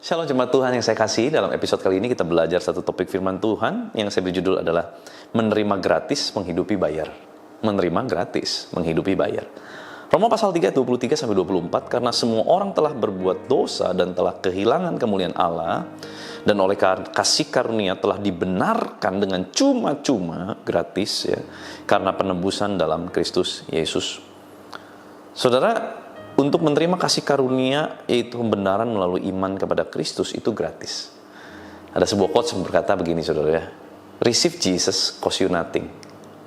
Shalom jemaat Tuhan yang saya kasih, dalam episode kali ini kita belajar satu topik firman Tuhan yang saya beri judul adalah menerima gratis menghidupi bayar. Menerima gratis menghidupi bayar. Roma pasal 3, 23-24, karena semua orang telah berbuat dosa dan telah kehilangan kemuliaan Allah, dan oleh kasih karunia telah dibenarkan dengan cuma-cuma gratis ya, karena penebusan dalam Kristus Yesus. Saudara, untuk menerima kasih karunia, yaitu pembenaran melalui iman kepada Kristus, itu gratis. Ada sebuah quotes yang berkata begini, saudara ya. Receive Jesus cost you nothing.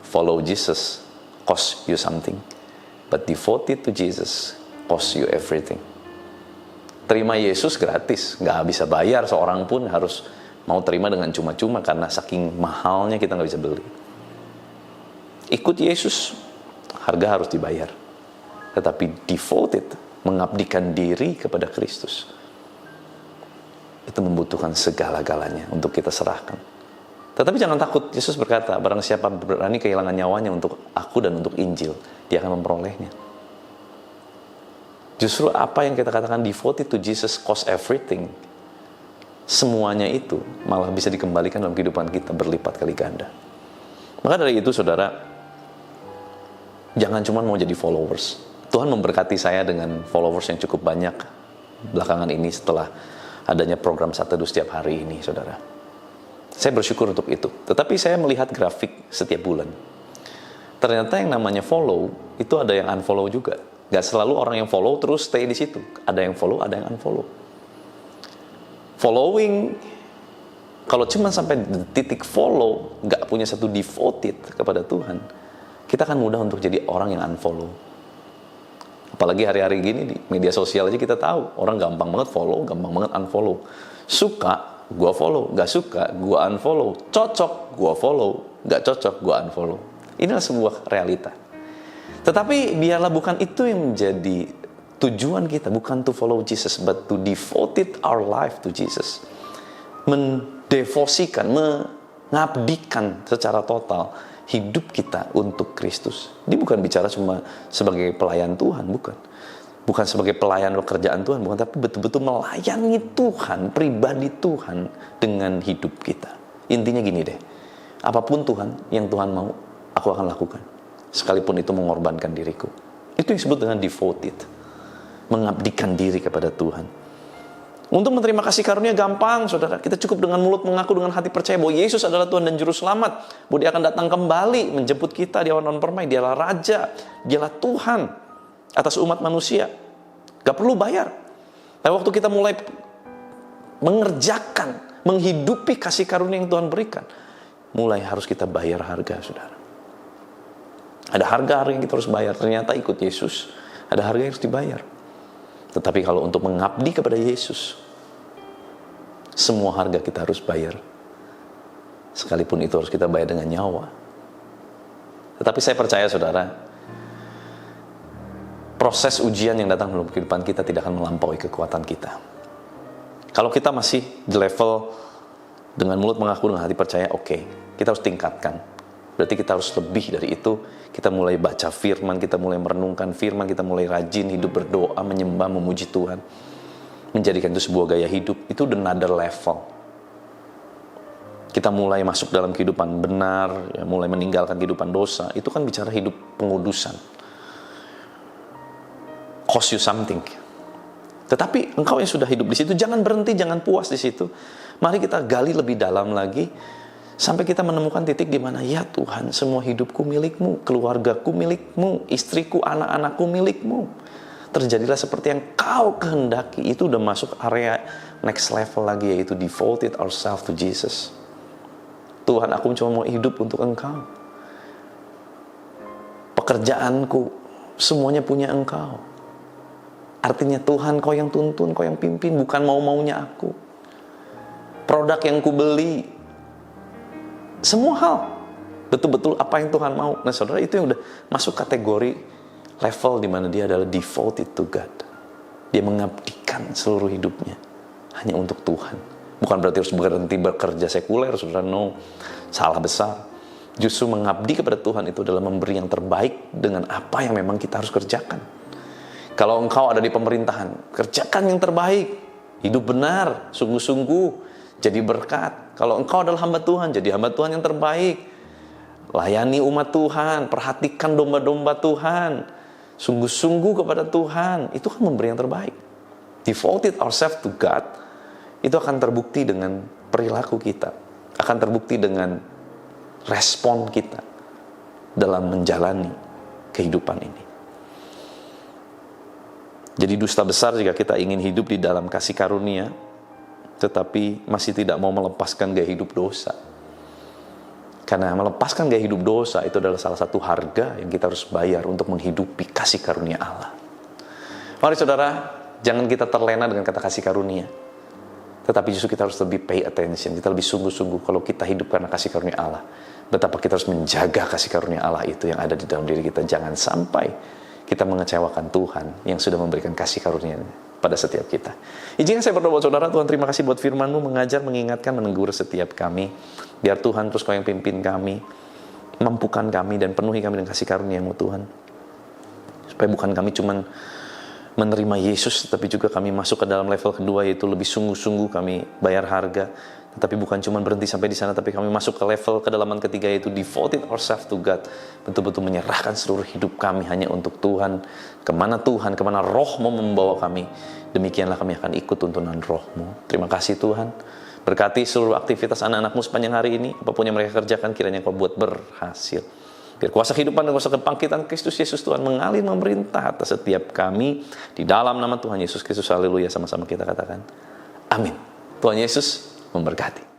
Follow Jesus cost you something. But devoted to Jesus cost you everything. Terima Yesus gratis, nggak bisa bayar, seorang pun harus mau terima dengan cuma-cuma karena saking mahalnya kita nggak bisa beli. Ikut Yesus, harga harus dibayar. Tetapi devoted, mengabdikan diri kepada Kristus, itu membutuhkan segala-galanya untuk kita serahkan. Tetapi jangan takut, Yesus berkata, barang siapa berani kehilangan nyawanya untuk aku dan untuk Injil, dia akan memperolehnya. Justru apa yang kita katakan devoted to Jesus cost everything, semuanya itu malah bisa dikembalikan dalam kehidupan kita berlipat kali ganda. Maka dari itu saudara, jangan cuma mau jadi followers. Tuhan memberkati saya dengan followers yang cukup banyak belakangan ini setelah adanya program Sat Teduh setiap hari ini, saudara. Saya bersyukur untuk itu. Tetapi saya melihat grafik setiap bulan. Ternyata yang namanya follow, itu ada yang unfollow juga. Gak selalu orang yang follow terus stay di situ. Ada yang follow, ada yang unfollow. Following, kalau cuma sampai titik follow, gak punya satu devoted kepada Tuhan, kita akan mudah untuk jadi orang yang unfollow. Apalagi hari-hari gini di media sosial aja kita tahu, orang gampang banget follow, gampang banget unfollow. Suka, gua follow. Gak suka, gua unfollow. Cocok, gua follow. Gak cocok, gua unfollow. Inilah sebuah realita. Tetapi biarlah bukan itu yang menjadi tujuan kita, bukan to follow Jesus, but to devote our life to Jesus. Mendevosikan, mengabdikan secara total hidup kita untuk Kristus. Dia bukan bicara cuma sebagai pelayan Tuhan, bukan. Bukan sebagai pelayan pekerjaan Tuhan, bukan. Tapi betul-betul melayani Tuhan, pribadi Tuhan dengan hidup kita. Intinya gini deh, apapun Tuhan, yang Tuhan mau, aku akan lakukan. Sekalipun itu mengorbankan diriku. Itu yang disebut dengan devoted. Mengabdikan diri kepada Tuhan. Untuk menerima kasih karunia gampang, saudara. Kita cukup dengan mulut mengaku dengan hati percaya bahwa Yesus adalah Tuhan dan Juru Selamat. Bahwa Dia akan datang kembali menjemput kita di awan permai. Dialah Raja, Dialah Tuhan atas umat manusia. Gak perlu bayar. Tapi waktu kita mulai mengerjakan, menghidupi kasih karunia yang Tuhan berikan, mulai harus kita bayar harga, saudara. Ada harga yang kita harus bayar. Ternyata ikut Yesus, ada harga yang harus dibayar. Tetapi kalau untuk mengabdi kepada Yesus, semua harga kita harus bayar. Sekalipun itu harus kita bayar dengan nyawa. Tetapi saya percaya, saudara, proses ujian yang datang dalam kehidupan kita tidak akan melampaui kekuatan kita. Kalau kita masih di level dengan mulut mengaku dengan hati percaya, oke, kita harus tingkatkan. Berarti kita harus lebih dari itu. Kita mulai baca firman, kita mulai merenungkan firman, kita mulai rajin hidup berdoa, menyembah, memuji Tuhan. Menjadikan itu sebuah gaya hidup. Itu another level. Kita mulai masuk dalam kehidupan benar, ya, mulai meninggalkan kehidupan dosa. Itu kan bicara hidup pengudusan. Cost you something. Tetapi engkau yang sudah hidup di situ, jangan berhenti, jangan puas di situ. Mari kita gali lebih dalam lagi. Sampai kita menemukan titik di mana, ya Tuhan, semua hidupku milik-Mu, keluargaku milik-Mu, istriku, anak-anakku milik-Mu. Terjadilah seperti yang Kau kehendaki. Itu udah masuk area next level lagi, yaitu devoted ourselves to Jesus. Tuhan, aku cuma mau hidup untuk Engkau. Pekerjaanku, semuanya punya Engkau. Artinya Tuhan, Kau yang tuntun, Kau yang pimpin, bukan mau-maunya aku. Produk yang ku beli, semua hal, betul-betul apa yang Tuhan mau. Nah saudara, itu yang udah masuk kategori level di mana dia adalah devoted to God. Dia mengabdikan seluruh hidupnya hanya untuk Tuhan. Bukan berarti harus berhenti bekerja sekuler, saudara. No, salah besar. Justru mengabdi kepada Tuhan itu adalah memberi yang terbaik dengan apa yang memang kita harus kerjakan. Kalau engkau ada di pemerintahan, kerjakan yang terbaik. Hidup benar, sungguh-sungguh, jadi berkat. Kalau engkau adalah hamba Tuhan, jadi hamba Tuhan yang terbaik. Layani umat Tuhan, perhatikan domba-domba Tuhan. Sungguh-sungguh kepada Tuhan, itu kan memberi yang terbaik. Devoted ourselves to God, itu akan terbukti dengan perilaku kita. Akan terbukti dengan respon kita dalam menjalani kehidupan ini. Jadi dusta besar jika kita ingin hidup di dalam kasih karunia, tetapi masih tidak mau melepaskan gaya hidup dosa. Karena melepaskan gaya hidup dosa itu adalah salah satu harga yang kita harus bayar untuk menghidupi kasih karunia Allah. Mari saudara, jangan kita terlena dengan kata kasih karunia. Tetapi justru kita harus lebih pay attention, kita lebih sungguh-sungguh kalau kita hidup karena kasih karunia Allah. Betapa kita harus menjaga kasih karunia Allah itu yang ada di dalam diri kita. Jangan sampai kita mengecewakan Tuhan yang sudah memberikan kasih karunia pada setiap kita. Izinkan saya berdoa buat saudara. Tuhan, terima kasih buat firman-Mu, mengajar, mengingatkan, menegur setiap kami. Biar Tuhan terus Kau yang pimpin kami, mampukan kami dan penuhi kami dengan kasih karunia-Mu Tuhan. Supaya bukan kami cuman menerima Yesus, tetapi juga kami masuk ke dalam level kedua, yaitu lebih sungguh-sungguh kami bayar harga. Tetapi bukan cuma berhenti sampai di sana, tapi kami masuk ke level kedalaman ketiga, yaitu devoted ourselves to God. Betul-betul menyerahkan seluruh hidup kami hanya untuk Tuhan. Kemana Tuhan, kemana Roh-Mu membawa kami, demikianlah kami akan ikut tuntunan Roh-Mu. Terima kasih Tuhan. Berkati seluruh aktivitas anak-anak-Mu sepanjang hari ini. Apapun yang mereka kerjakan, kiranya Kau buat berhasil. Biar kuasa kehidupan dan kuasa kebangkitan Kristus Yesus Tuhan mengalir memerintah atas setiap kami. Di dalam nama Tuhan Yesus Kristus, haleluya. Sama-sama kita katakan amin. Tuhan Yesus memberkati.